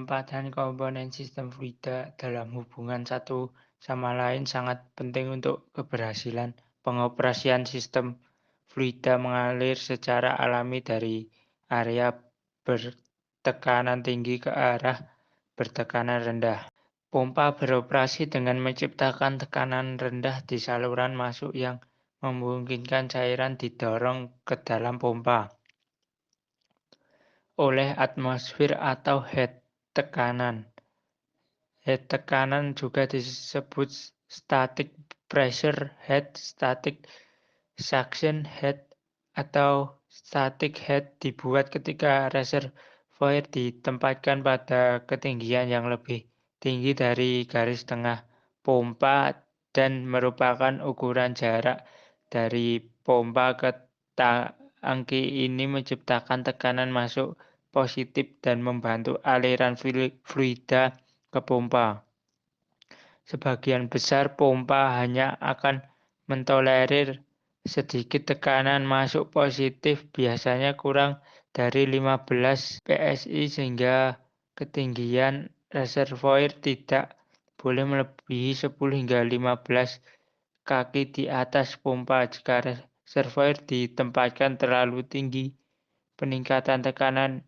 Penempatan komponen sistem fluida dalam hubungan satu sama lain sangat penting untuk keberhasilan pengoperasian sistem fluida mengalir secara alami dari area bertekanan tinggi ke arah bertekanan rendah. Pompa beroperasi dengan menciptakan tekanan rendah di saluran masuk yang memungkinkan cairan didorong ke dalam pompa oleh atmosfer atau head tekanan. Head tekanan juga disebut static pressure head, static suction head, atau static head dibuat ketika reservoir ditempatkan pada ketinggian yang lebih tinggi dari garis tengah pompa dan merupakan ukuran jarak dari pompa ke tangki. Ini menciptakan tekanan masuk positif dan membantu aliran fluida ke pompa. Sebagian besar pompa hanya akan mentolerir sedikit tekanan masuk positif, biasanya kurang dari 15 psi, sehingga ketinggian reservoir tidak boleh melebihi 10 hingga 15 kaki di atas pompa. Jika reservoir ditempatkan terlalu tinggi, peningkatan tekanan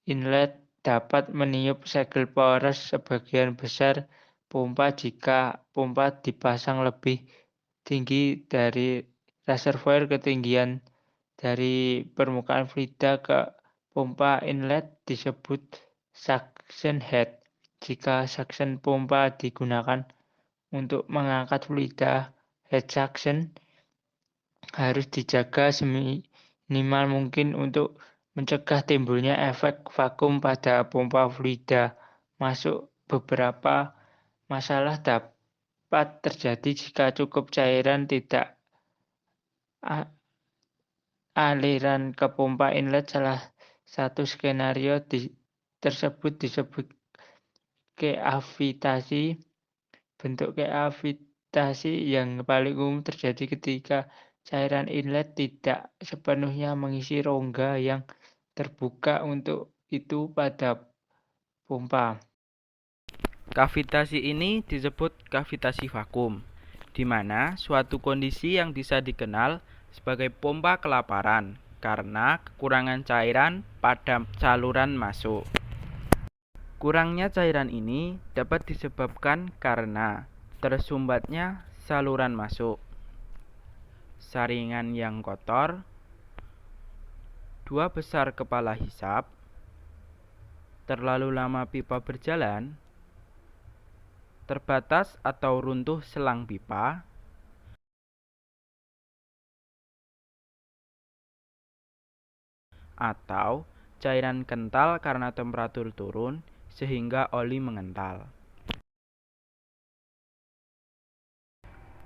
inlet dapat meniup segel poros sebagian besar pompa. Jika pompa dipasang lebih tinggi dari reservoir, ketinggian dari permukaan fluida ke pompa inlet disebut suction head. Jika suction pompa digunakan untuk mengangkat fluida, head suction harus dijaga seminimal mungkin untuk mencegah timbulnya efek vakum pada pompa fluida masuk. Beberapa masalah dapat terjadi jika cukup cairan tidak aliran ke pompa inlet. Salah satu skenario tersebut disebut keavitasi. Bentuk keavitasi yang paling umum terjadi ketika cairan inlet tidak sepenuhnya mengisi rongga yang terbuka untuk itu pada pompa. Kavitasi ini disebut kavitasi vakum, di mana suatu kondisi yang bisa dikenal sebagai pompa kelaparan karena kekurangan cairan pada saluran masuk. Kurangnya cairan ini dapat disebabkan karena tersumbatnya saluran masuk, saringan yang kotor, dua besar kepala hisap, terlalu lama pipa berjalan, terbatas atau runtuh selang pipa, atau cairan kental karena temperatur turun sehingga oli mengental.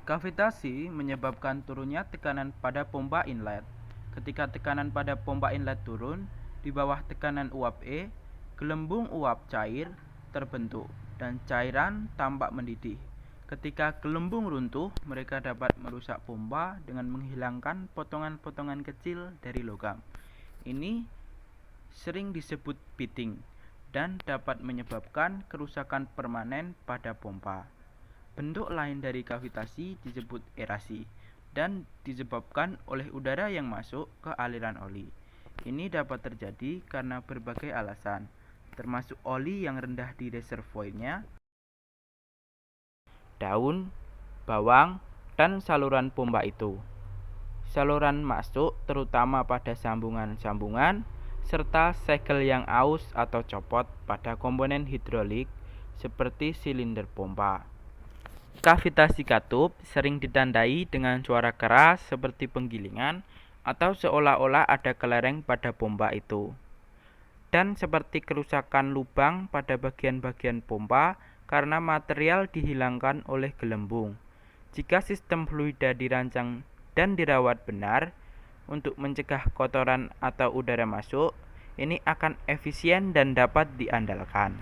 Kavitasi menyebabkan turunnya tekanan pada pompa inlet. Ketika tekanan pada pompa inlet turun di bawah tekanan uap E, gelembung uap cair terbentuk dan cairan tampak mendidih. Ketika gelembung runtuh, mereka dapat merusak pompa dengan menghilangkan potongan-potongan kecil dari logam. Ini sering disebut pitting dan dapat menyebabkan kerusakan permanen pada pompa. Bentuk lain dari kavitasi disebut erasi dan disebabkan oleh udara yang masuk ke aliran oli. Ini dapat terjadi karena berbagai alasan, termasuk oli yang rendah di reservoirnya, daun, bawang, dan saluran pompa itu. Saluran masuk terutama pada sambungan-sambungan, serta segel yang aus atau copot pada komponen hidrolik seperti silinder pompa. Kavitasi katup sering ditandai dengan suara keras seperti penggilingan atau seolah-olah ada kelereng pada pompa itu, dan seperti kerusakan lubang pada bagian-bagian pompa karena material dihilangkan oleh gelembung. Jika sistem fluida dirancang dan dirawat benar untuk mencegah kotoran atau udara masuk, ini akan efisien dan dapat diandalkan.